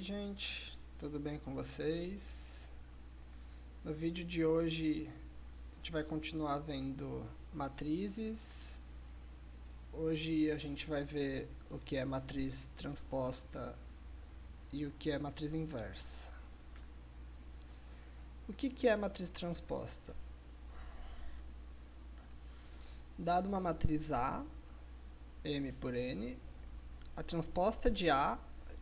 gente, tudo bem com vocês? No vídeo de hoje a gente vai continuar vendo matrizes. Hoje a gente vai ver o que é matriz transposta e o que é matriz inversa. O que é matriz transposta? Dado uma matriz A, M por N, a transposta de A,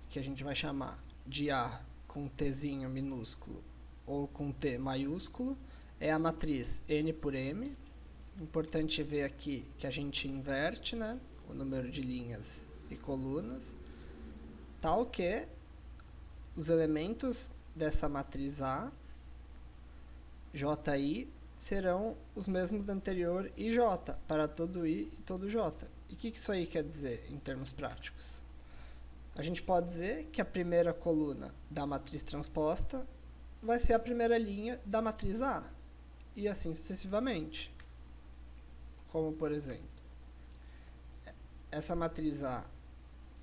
que a gente vai chamar de A com Tzinho minúsculo ou com T maiúsculo, é a matriz N por M. Importante ver aqui que a gente inverte, né, o número de linhas e colunas, tal que os elementos dessa matriz A, Ji, serão os mesmos da anterior IJ, para todo I e todo J. E o que isso aí quer dizer em termos práticos? A gente pode dizer que a primeira coluna da matriz transposta vai ser a primeira linha da matriz A, e assim sucessivamente. Como, por exemplo, essa matriz A,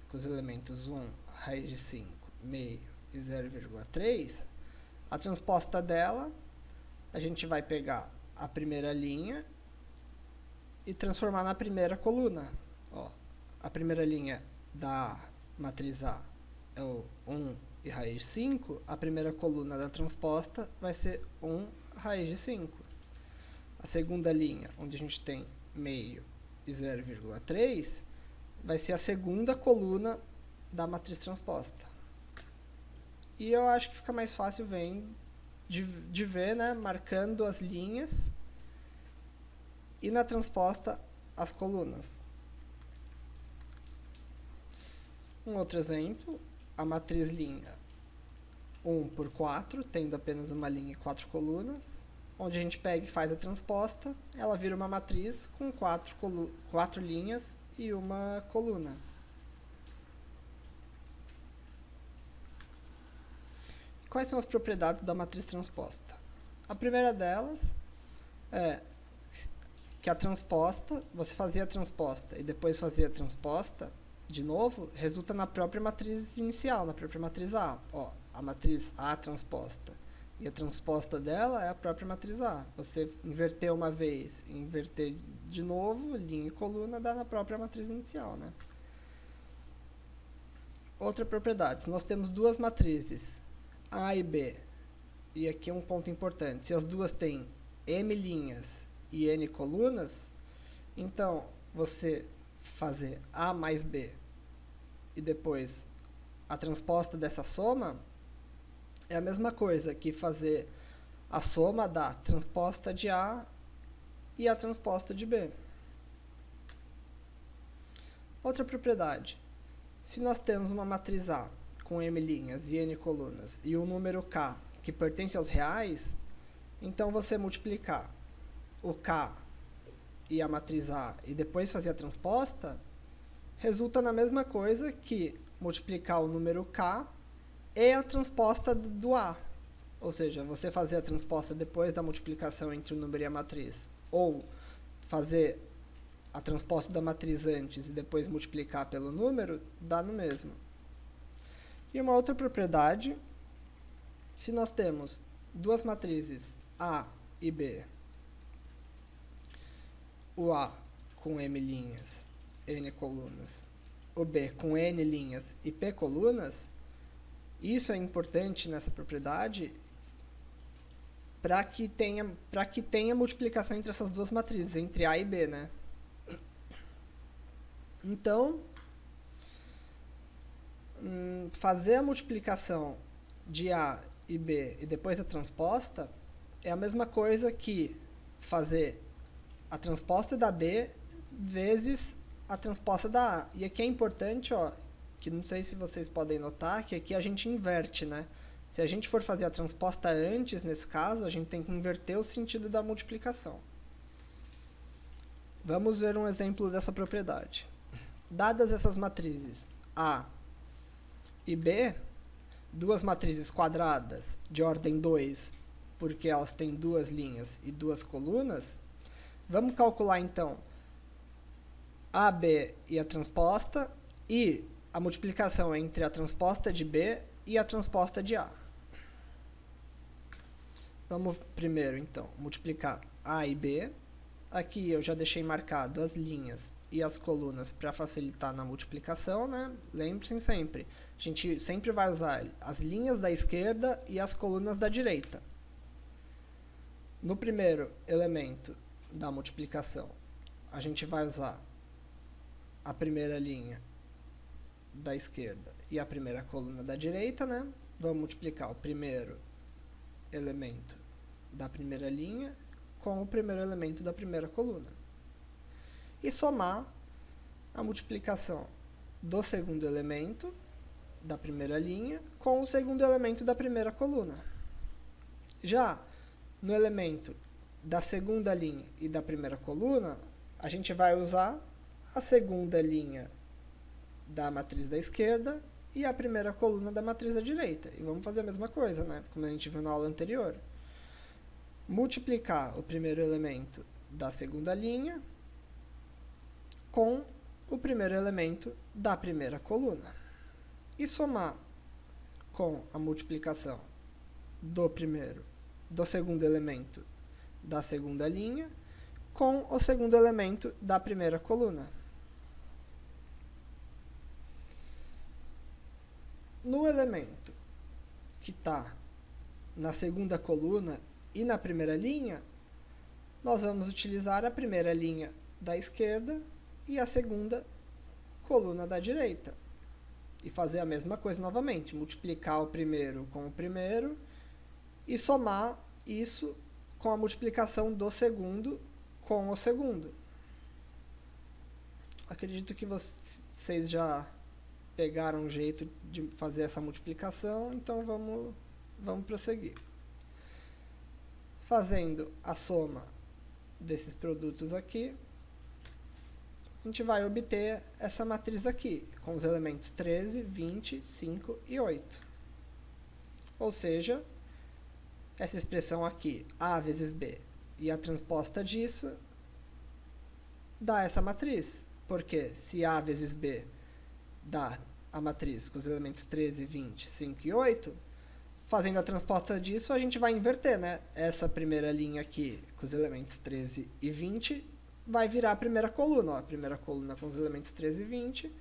com os elementos 1, raiz de 5, meio e 0,3, a transposta dela, a gente vai pegar a primeira linha e transformar na primeira coluna. Ó, a primeira linha da matriz A é o 1 e raiz de 5, a primeira coluna da transposta vai ser 1 raiz de 5. A segunda linha, onde a gente tem meio e 0,3, vai ser a segunda coluna da matriz transposta. E eu acho que fica mais fácil de ver, né, marcando as linhas e na transposta as colunas. Um outro exemplo, a matriz linha 1 por 4, tendo apenas uma linha e 4 colunas, onde a gente pega e faz a transposta, ela vira uma matriz com 4 linhas e uma coluna. Quais são as propriedades da matriz transposta? A primeira delas é que a transposta, você fazia a transposta e depois fazia a transposta de novo, resulta na própria matriz inicial, na própria matriz A. Ó, a matriz A transposta e a transposta dela é a própria matriz A. Você inverter uma vez, inverter de novo, linha e coluna, dá na própria matriz inicial, né? Outra propriedade, se nós temos duas matrizes, A e B, e aqui é um ponto importante, se as duas têm M linhas e N colunas, então você fazer A mais B e depois a transposta dessa soma é a mesma coisa que fazer a soma da transposta de A e a transposta de B. Outra propriedade, se nós temos uma matriz A com M linhas e N colunas e um número K que pertence aos reais, então você multiplicar o K e a matriz A e depois fazer a transposta, resulta na mesma coisa que multiplicar o número K e a transposta do A. Ou seja, você fazer a transposta depois da multiplicação entre o número e a matriz, ou fazer a transposta da matriz antes e depois multiplicar pelo número, dá no mesmo. E uma outra propriedade, se nós temos duas matrizes A e B, o A com M linhas, N colunas, o B com N linhas e P colunas, isso é importante nessa propriedade para que tenha multiplicação entre essas duas matrizes, entre A e B, né? Então, fazer a multiplicação de A e B e depois a transposta é a mesma coisa que fazer a transposta da B vezes a transposta da A. E aqui é importante, ó, que não sei se vocês podem notar, que aqui a gente inverte, né? Se a gente for fazer a transposta antes, nesse caso, a gente tem que inverter o sentido da multiplicação. Vamos ver um exemplo dessa propriedade. Dadas essas matrizes A e B, duas matrizes quadradas de ordem 2, porque elas têm duas linhas e duas colunas, vamos calcular então AB e a transposta, e a multiplicação entre a transposta de B e a transposta de A. Vamos primeiro, então, multiplicar A e B. Aqui eu já deixei marcado as linhas e as colunas para facilitar na multiplicação, né? Lembre-se sempre, a gente sempre vai usar as linhas da esquerda e as colunas da direita. No primeiro elemento da multiplicação, a gente vai usar a primeira linha da esquerda e a primeira coluna da direita, né? Vamos multiplicar o primeiro elemento da primeira linha com o primeiro elemento da primeira coluna. E somar a multiplicação do segundo elemento da primeira linha com o segundo elemento da primeira coluna. Já no elemento da segunda linha e da primeira coluna, a gente vai usar a segunda linha da matriz da esquerda e a primeira coluna da matriz da direita. E vamos fazer a mesma coisa, né? Como a gente viu na aula anterior. Multiplicar o primeiro elemento da segunda linha com o primeiro elemento da primeira coluna. E somar com a multiplicação do segundo elemento da segunda linha com o segundo elemento da primeira coluna. No elemento que está na segunda coluna e na primeira linha, nós vamos utilizar a primeira linha da esquerda e a segunda coluna da direita. E fazer a mesma coisa novamente, multiplicar o primeiro com o primeiro e somar isso com a multiplicação do segundo com o segundo. Acredito que vocês já pegaram um jeito de fazer essa multiplicação, então vamos prosseguir. Fazendo a soma desses produtos aqui, a gente vai obter essa matriz aqui, com os elementos 13, 20, 5 e 8. Ou seja, essa expressão aqui, A vezes B, e a transposta disso, dá essa matriz. Porque se A vezes B dá a matriz com os elementos 13, 20, 5 e 8, fazendo a transposta disso, a gente vai inverter, né? Essa primeira linha aqui, com os elementos 13 e 20, vai virar a primeira coluna. Ó, a primeira coluna com os elementos 13 e 20,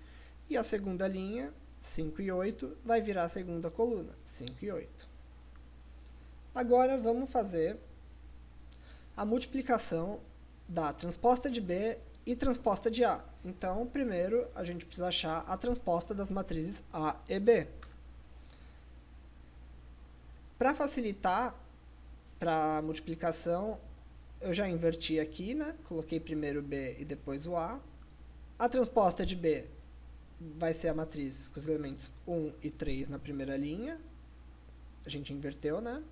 e a segunda linha, 5 e 8, vai virar a segunda coluna, 5 e 8. Agora, vamos fazer a multiplicação da transposta de B e transposta de A. Então, primeiro, a gente precisa achar a transposta das matrizes A e B. Para facilitar para a multiplicação, eu já inverti aqui, né? Coloquei primeiro o B e depois o A. A transposta de B vai ser a matriz com os elementos 1 e 3 na primeira linha. A gente inverteu, né?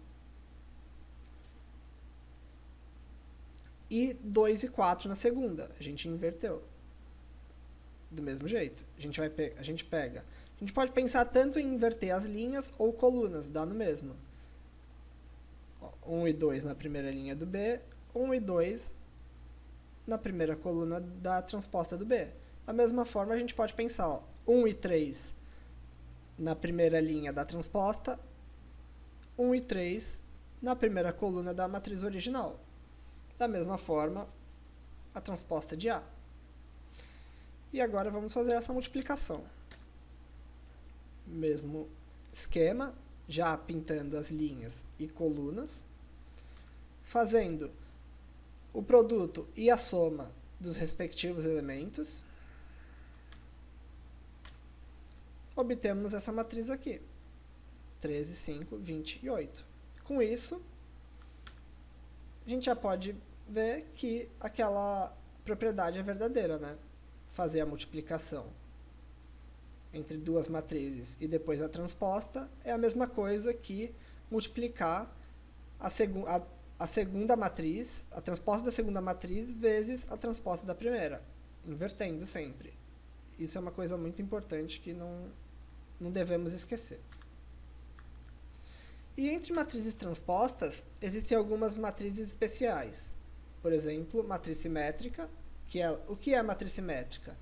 E 2 e 4 na segunda. A gente inverteu. Do mesmo jeito. A gente pode pensar tanto em inverter as linhas ou colunas, dá no mesmo. 1 e 2 na primeira linha do B, 1 e 2 na primeira coluna da transposta do B. Da mesma forma, a gente pode pensar 1 e 3 na primeira linha da transposta, 1 e 3 na primeira coluna da matriz original. Da mesma forma, a transposta de A. E agora vamos fazer essa multiplicação. Mesmo esquema, já pintando as linhas e colunas, fazendo o produto e a soma dos respectivos elementos, obtemos essa matriz aqui, 13, 5, 20 e 8. Com isso, a gente já pode ver que aquela propriedade é verdadeira, né? Fazer a multiplicação entre duas matrizes e depois a transposta é a mesma coisa que multiplicar a segunda matriz, a transposta da segunda matriz vezes a transposta da primeira, invertendo sempre. Isso é uma coisa muito importante que não devemos esquecer. E entre matrizes transpostas, existem algumas matrizes especiais. Por exemplo, matriz simétrica, o que é a matriz simétrica?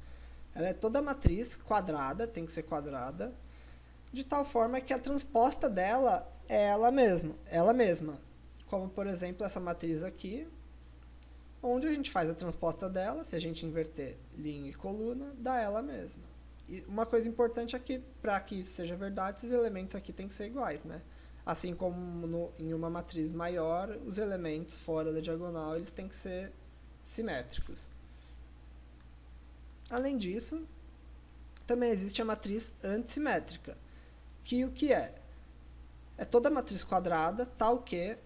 Ela é toda matriz quadrada, tem que ser quadrada, de tal forma que a transposta dela é ela mesma. Como, por exemplo, essa matriz aqui, onde a gente faz a transposta dela, se a gente inverter linha e coluna, dá ela mesma. E uma coisa importante é que, para que isso seja verdade, esses elementos aqui têm que ser iguais, né? Assim como em uma matriz maior, os elementos fora da diagonal eles têm que ser simétricos. Além disso, também existe a matriz antissimétrica, que o que é? É toda matriz quadrada, tal que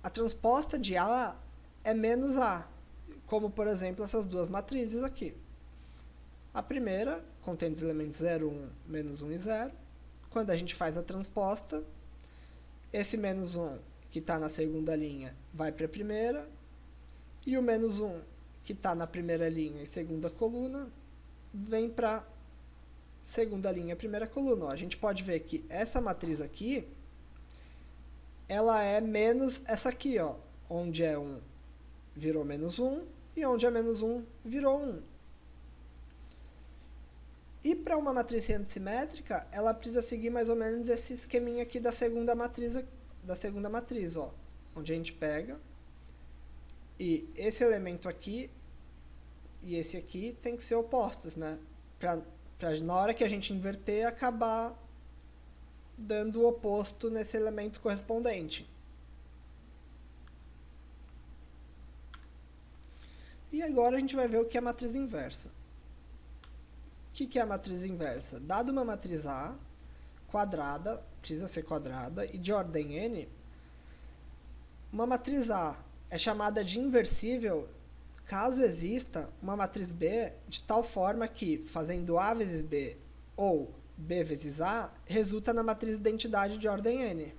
a transposta de A é menos A, como, por exemplo, essas duas matrizes aqui. A primeira contém os elementos 0, 1, menos 1 e 0. Quando a gente faz a transposta, esse menos 1 que está na segunda linha vai para a primeira, e o menos 1 que está na primeira linha e segunda coluna vem para a segunda linha e primeira coluna. Ó, a gente pode ver que essa matriz aqui, ela é menos essa aqui, ó, onde é 1 virou menos 1, e onde é menos 1 virou 1. E para uma matriz antissimétrica, ela precisa seguir mais ou menos esse esqueminha aqui da segunda matriz, ó, onde a gente pega e esse elemento aqui e esse aqui tem que ser opostos, né? Pra na hora que a gente inverter, acabar dando o oposto nesse elemento correspondente. E agora a gente vai ver o que é a matriz inversa. O que é a matriz inversa? Dado uma matriz A, quadrada, precisa ser quadrada, e de ordem n, uma matriz A é chamada de inversível caso exista uma matriz B de tal forma que, fazendo A vezes B ou B vezes A, resulta na matriz identidade de ordem n.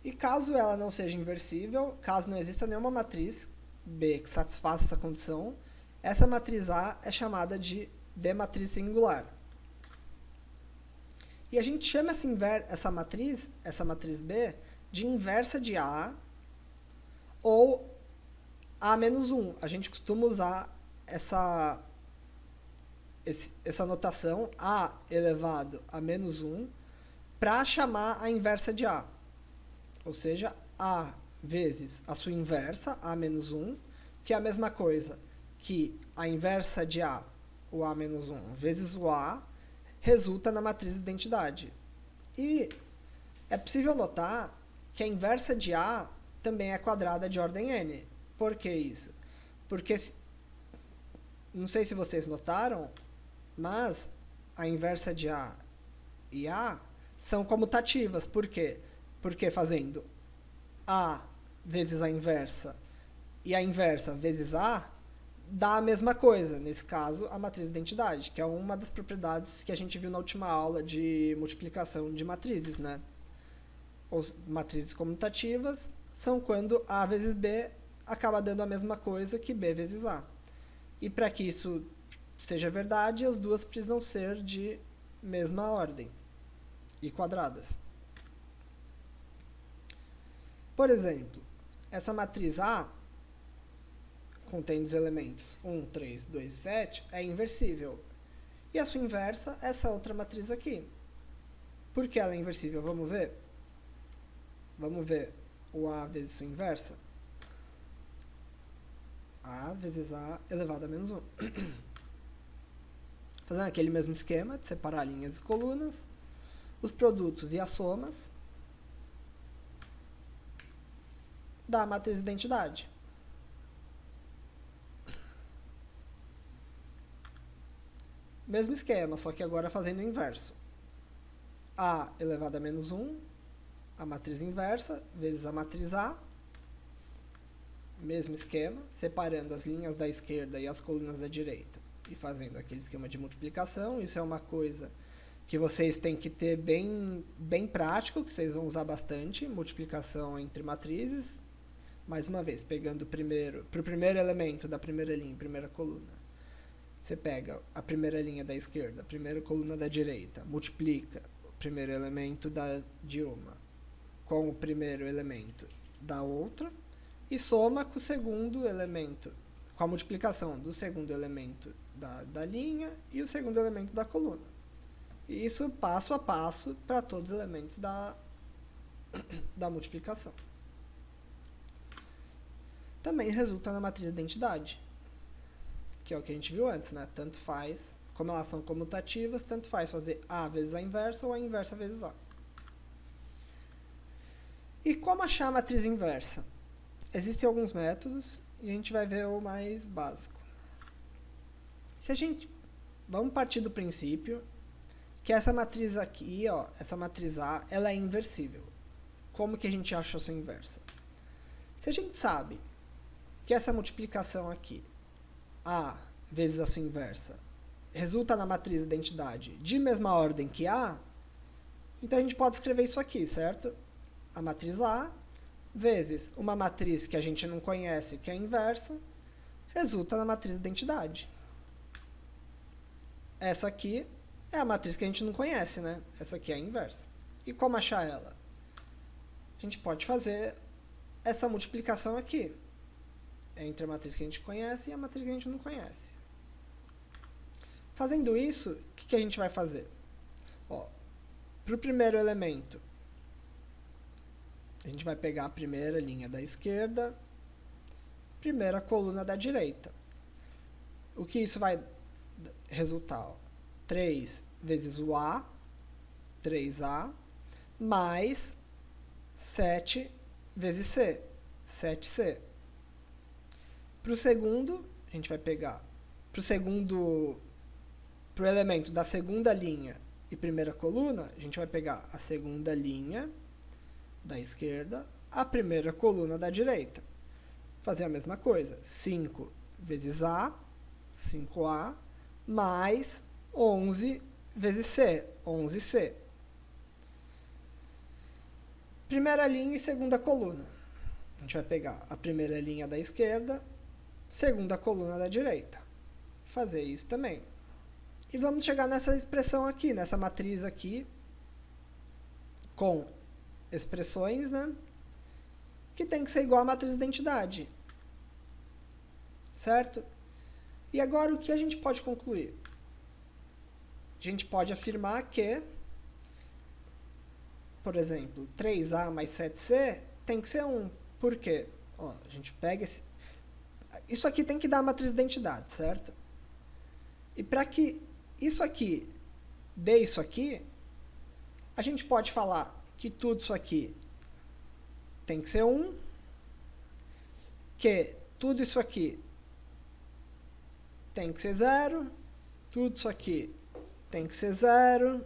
E caso ela não seja inversível, caso não exista nenhuma matriz B que satisfaça essa condição, essa matriz A é chamada de D matriz singular. E a gente chama essa matriz B, de inversa de A ou A menos 1. A gente costuma usar essa notação, A elevado a menos 1, para chamar a inversa de A. Ou seja, A vezes a sua inversa, A menos 1, que é a mesma coisa que a inversa de A, o A menos 1, vezes o A, resulta na matriz identidade. E é possível notar que a inversa de A também é quadrada de ordem n. Por que isso? Porque, não sei se vocês notaram, mas a inversa de A e A são comutativas. Por quê? Porque fazendo A vezes a inversa e a inversa vezes A, dá a mesma coisa, nesse caso, a matriz de identidade, que é uma das propriedades que a gente viu na última aula de multiplicação de matrizes, né? Os matrizes comutativas são quando A vezes B acaba dando a mesma coisa que B vezes A. E para que isso seja verdade, as duas precisam ser de mesma ordem e quadradas. Por exemplo, essa matriz A contém os elementos 1, 3, 2, 7, é inversível. E a sua inversa é essa outra matriz aqui. Por que ela é inversível? Vamos ver? Vamos ver o A vezes sua inversa. A vezes A elevado a menos 1. Fazendo aquele mesmo esquema de separar linhas e colunas, os produtos e as somas da matriz de identidade. Mesmo esquema, só que agora fazendo o inverso. A elevado a menos 1, a matriz inversa, vezes a matriz A. Mesmo esquema, separando as linhas da esquerda e as colunas da direita. E fazendo aquele esquema de multiplicação. Isso é uma coisa que vocês têm que ter bem prático, que vocês vão usar bastante. Multiplicação entre matrizes. Mais uma vez, pegando para o primeiro elemento da primeira linha, primeira coluna. Você pega a primeira linha da esquerda, a primeira coluna da direita, multiplica o primeiro elemento de uma com o primeiro elemento da outra e soma com o segundo elemento, com a multiplicação do segundo elemento da linha e o segundo elemento da coluna. E isso passo a passo para todos os elementos da multiplicação. Também resulta na matriz de identidade, que é o que a gente viu antes, né? Tanto faz, como elas são comutativas, tanto faz fazer A vezes a inversa ou a inversa vezes A. E como achar a matriz inversa? Existem alguns métodos e a gente vai ver o mais básico. Vamos partir do princípio que essa matriz aqui, ó, essa matriz A, ela é inversível. Como que a gente acha a sua inversa? Se a gente sabe que essa multiplicação aqui, A vezes a sua inversa, resulta na matriz identidade de mesma ordem que A, então a gente pode escrever isso aqui, certo? A matriz A vezes uma matriz que a gente não conhece, que é a inversa, resulta na matriz identidade. Essa aqui é a matriz que a gente não conhece, né? Essa aqui é a inversa. E como achar ela? A gente pode fazer essa multiplicação aqui, entre a matriz que a gente conhece e a matriz que a gente não conhece. Fazendo isso, o que a gente vai fazer? Para o primeiro elemento, a gente vai pegar a primeira linha da esquerda, primeira coluna da direita. O que isso vai resultar? 3 vezes o A, 3A, mais 7 vezes C, 7C. Para o segundo, a gente vai pegar para o elemento da segunda linha e primeira coluna, a gente vai pegar a segunda linha da esquerda, a primeira coluna da direita. Fazer a mesma coisa, 5 vezes A, 5A, mais 11 vezes C, 11C. Primeira linha e segunda coluna. A gente vai pegar a primeira linha da esquerda, segunda coluna da direita. Fazer isso também. E vamos chegar nessa expressão aqui, nessa matriz aqui, com expressões, né, que tem que ser igual à matriz de identidade. Certo? E agora o que a gente pode concluir? A gente pode afirmar que, por exemplo, 3A mais 7C tem que ser 1. Por quê? A gente pega isso aqui tem que dar a matriz de identidade, certo? E para que isso aqui dê isso aqui, a gente pode falar que tudo isso aqui tem que ser 1, que tudo isso aqui tem que ser 0, tudo isso aqui tem que ser 0,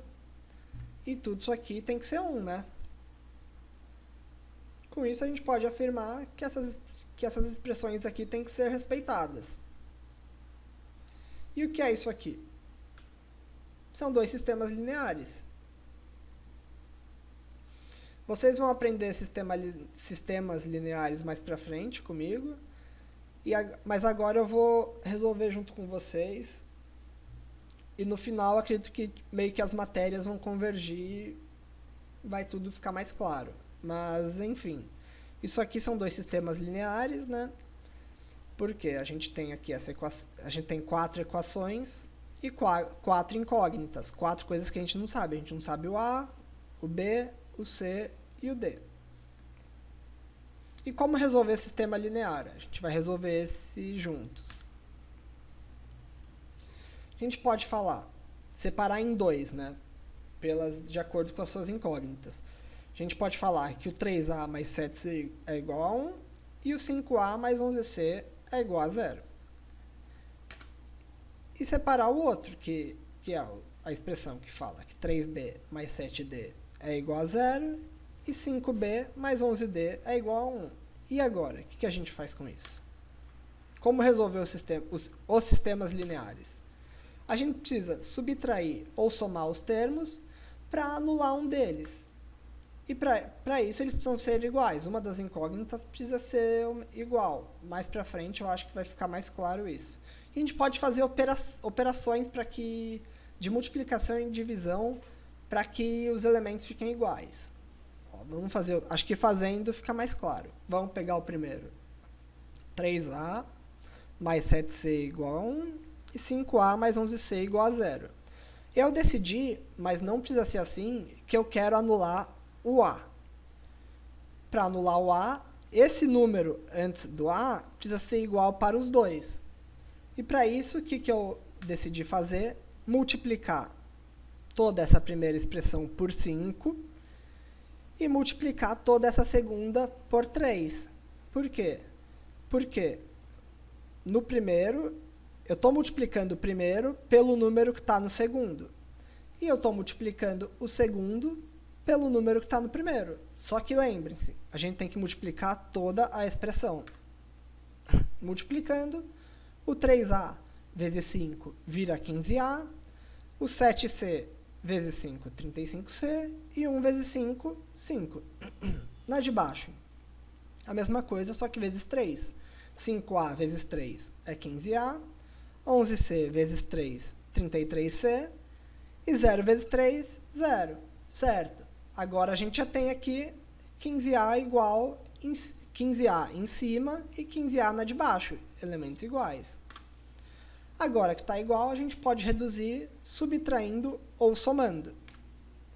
e tudo isso aqui tem que ser 1, né? Com isso, a gente pode afirmar que essas expressões aqui têm que ser respeitadas. E o que é isso aqui? São dois sistemas lineares. Vocês vão aprender sistemas lineares mais pra frente comigo, mas agora eu vou resolver junto com vocês. E no final, acredito que meio que as matérias vão convergir, vai tudo ficar mais claro. Mas, enfim, isso aqui são dois sistemas lineares, né? Porque a gente tem aqui a gente tem 4 equações e 4 incógnitas, 4 coisas que a gente não sabe. A gente não sabe o A, o B, o C e o D. E como resolver esse sistema linear? A gente vai resolver esse juntos. A gente pode separar em 2, né? De acordo com as suas incógnitas. A gente pode falar que o 3A mais 7C é igual a 1 e o 5A mais 11C é igual a 0. E separar o outro, que é a expressão que fala que 3B mais 7D é igual a 0 e 5B mais 11D é igual a 1. E agora, o que a gente faz com isso? Como resolver os sistemas lineares? A gente precisa subtrair ou somar os termos para anular um deles. E para isso eles precisam ser iguais. Uma das incógnitas precisa ser igual. Mais para frente eu acho que vai ficar mais claro isso. E a gente pode fazer operações de multiplicação e divisão para que os elementos fiquem iguais. Vamos fazer, acho que fazendo fica mais claro. Vamos pegar o primeiro. 3A mais 7C igual a 1 e 5A mais 11C igual a 0. Eu decidi, mas não precisa ser assim, que eu quero anular o A. Para anular o A, esse número antes do A precisa ser igual para os dois. E para isso, o que eu decidi fazer? Multiplicar toda essa primeira expressão por 5 e multiplicar toda essa segunda por 3. Por quê? Porque no primeiro, eu estou multiplicando o primeiro pelo número que está no segundo. E eu estou multiplicando o segundo pelo número que está no primeiro. Só que lembrem-se, a gente tem que multiplicar toda a expressão. Multiplicando, o 3A vezes 5 vira 15A, o 7C vezes 5, 35C, e 1 vezes 5, 5. Na de baixo, a mesma coisa, só que vezes 3. 5A vezes 3 é 15A, 11C vezes 3, 33C, e 0 vezes 3, 0. Certo? Agora a gente já tem aqui 15A igual 15A em cima e 15A na de baixo, elementos iguais. Agora que está igual, a gente pode reduzir subtraindo ou somando.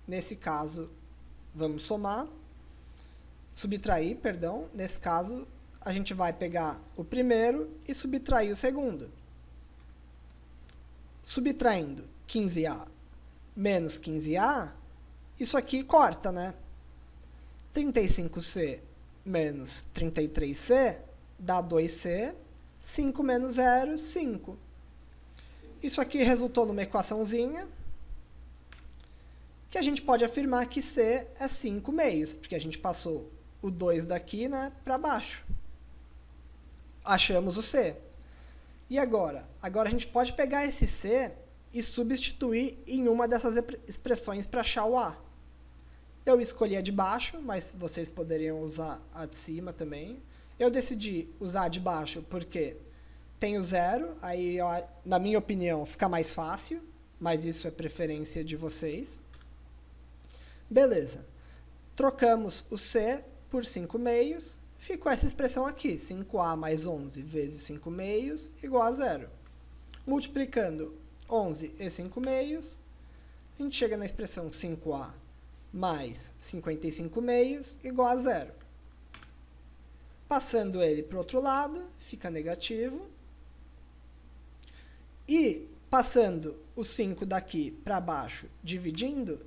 Nesse caso, vamos somar. Subtrair, perdão. Nesse caso, a gente vai pegar o primeiro e subtrair o segundo. Subtraindo 15A menos 15A, isso aqui corta, né? 35C menos 33C dá 2C. 5 menos 0, 5. Isso aqui resultou numa equaçãozinha que a gente pode afirmar que C é 5 meios, porque a gente passou o 2 daqui, né, para baixo. Achamos o C. E agora? Agora a gente pode pegar esse C e substituir em uma dessas expressões para achar o A. Eu escolhi a de baixo, mas vocês poderiam usar a de cima também. Eu decidi usar a de baixo porque tem o 0, aí, na minha opinião, fica mais fácil, mas isso é preferência de vocês. Beleza. Trocamos o C por 5 meios, ficou essa expressão aqui, 5A mais 11 vezes 5 meios igual a 0. Multiplicando 11 e 5 meios, a gente chega na expressão 5A mais 55 meios igual a 0. Passando ele para o outro lado, fica negativo. E passando o 5 daqui para baixo, dividindo,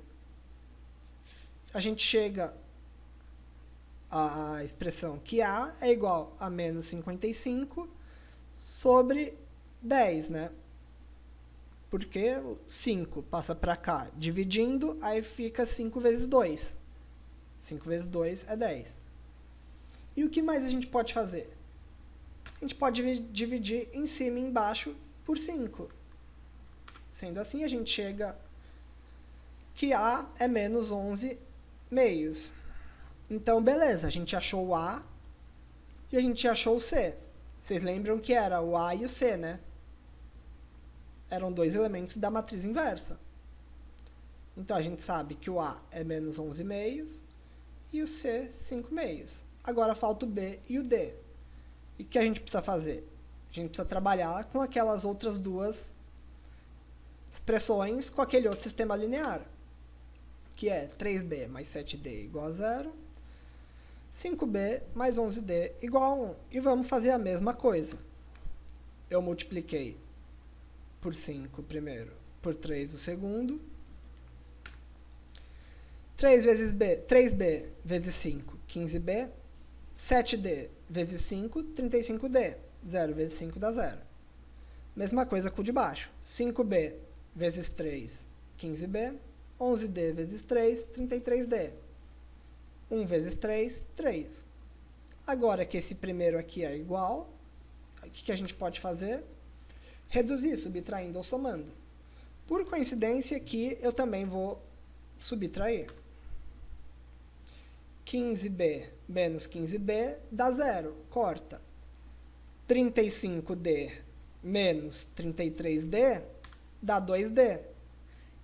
a gente chega à expressão que A é igual a menos 55 sobre 10, né? Porque 5 passa para cá dividindo, aí fica 5 vezes 2. 5 vezes 2 é 10. E o que mais a gente pode fazer? A gente pode dividir em cima e embaixo por 5. Sendo assim, a gente chega que A é menos 11 meios. Então, beleza, a gente achou o A e a gente achou o C. Vocês lembram que era o A e o C, né? Eram dois elementos da matriz inversa. Então, a gente sabe que o A é menos 11 meios e o C, 5 meios. Agora, falta o B e o D. E o que a gente precisa fazer? A gente precisa trabalhar com aquelas outras duas expressões com aquele outro sistema linear, que é 3B mais 7D igual a 0, 5B mais 11D igual a 1. E vamos fazer a mesma coisa. Eu multipliquei por 5 o primeiro, por 3 o segundo. 3 vezes B, 3B vezes 5, 15B. 7D vezes 5, 35D. 0 vezes 5 dá 0. Mesma coisa com o de baixo. 5B vezes 3, 15B. 11D vezes 3, 33D. 1 vezes 3, 3. Agora que esse primeiro aqui é igual, o que a gente pode fazer? Reduzir, subtraindo ou somando. Por coincidência aqui, eu também vou subtrair. 15B menos 15B dá 0, corta. 35D menos 33D dá 2D.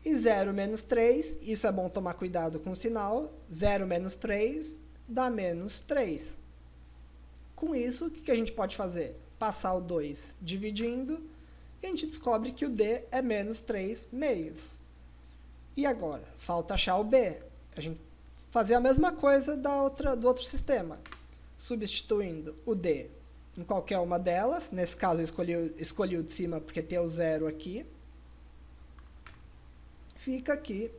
E 0 menos 3, isso é bom tomar cuidado com o sinal, 0 menos 3 dá menos 3. Com isso, o que a gente pode fazer? Passar o 2 dividindo, e a gente descobre que o D é menos 3 meios. E agora? Falta achar o B. A gente fazer a mesma coisa do outro sistema, substituindo o D em qualquer uma delas. Nesse caso, eu escolhi o de cima porque tem o 0 aqui. Fica aqui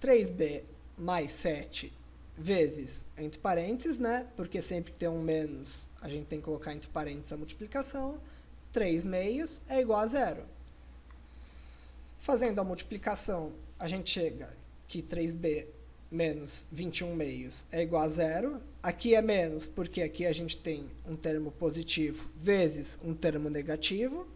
3B mais 7 vezes, entre parênteses, né? Porque sempre que tem um menos, a gente tem que colocar entre parênteses a multiplicação. 3 meios é igual a 0. Fazendo a multiplicação, a gente chega que 3B menos 21 meios é igual a 0. Aqui é menos, porque aqui a gente tem um termo positivo vezes um termo negativo.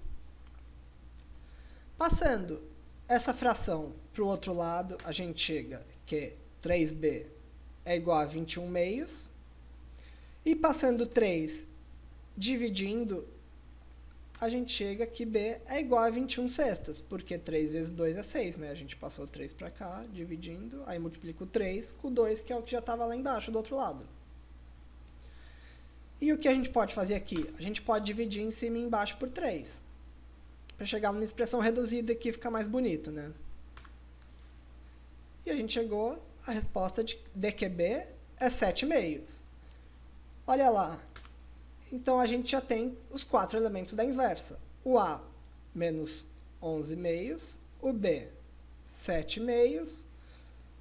Passando essa fração para o outro lado, a gente chega que 3B é igual a 21 meios. E passando 3 dividindo, a gente chega que B é igual a 21 sextos, porque 3 vezes 2 é 6, né? A gente passou 3 para cá, dividindo, aí multiplico 3 com 2, que é o que já estava lá embaixo, do outro lado. E o que a gente pode fazer aqui? A gente pode dividir em cima e embaixo por 3, para chegar numa expressão reduzida que fica mais bonito, né? E a gente chegou à resposta de que B é 7 meios. Olha lá. Então, a gente já tem os 4 elementos da inversa. O A, menos 11 meios. O B, 7 meios.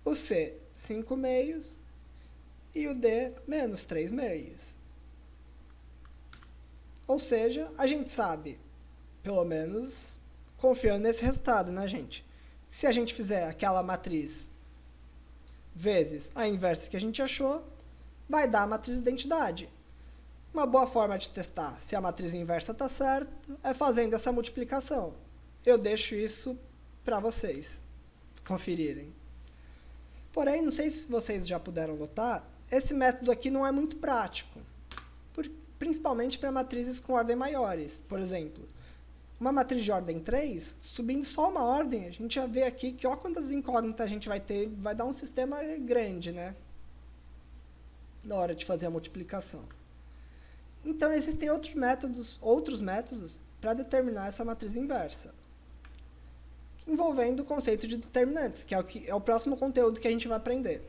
O C, 5 meios. E o D, menos 3 meios. Ou seja, a gente sabe, pelo menos, confiando nesse resultado, né, gente? Se a gente fizer aquela matriz vezes a inversa que a gente achou, vai dar a matriz de identidade. Uma boa forma de testar se a matriz inversa está certa é fazendo essa multiplicação. Eu deixo isso para vocês conferirem. Porém, não sei se vocês já puderam notar, esse método aqui não é muito prático, principalmente para matrizes com ordem maiores. Por exemplo, uma matriz de ordem 3, subindo só uma ordem, a gente já vê aqui que, ó, quantas incógnitas a gente vai ter, vai dar um sistema grande, né? Na hora de fazer a multiplicação. Então, existem outros métodos para determinar essa matriz inversa, envolvendo o conceito de determinantes, que é o próximo conteúdo que a gente vai aprender.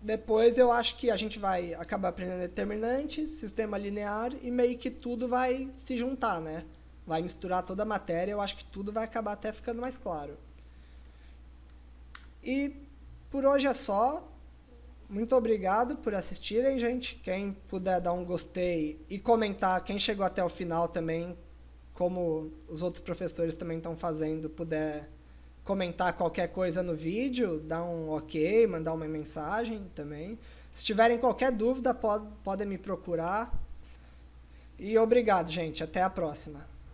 Depois, eu acho que a gente vai acabar aprendendo determinantes, sistema linear, e meio que tudo vai se juntar, né? Vai misturar toda a matéria, eu acho que tudo vai acabar até ficando mais claro. E por hoje é só. Muito obrigado por assistirem, gente. Quem puder dar um gostei e comentar, quem chegou até o final também, como os outros professores também estão fazendo, puder comentar qualquer coisa no vídeo, dar um ok, mandar uma mensagem também. Se tiverem qualquer dúvida, podem me procurar. E obrigado, gente. Até a próxima.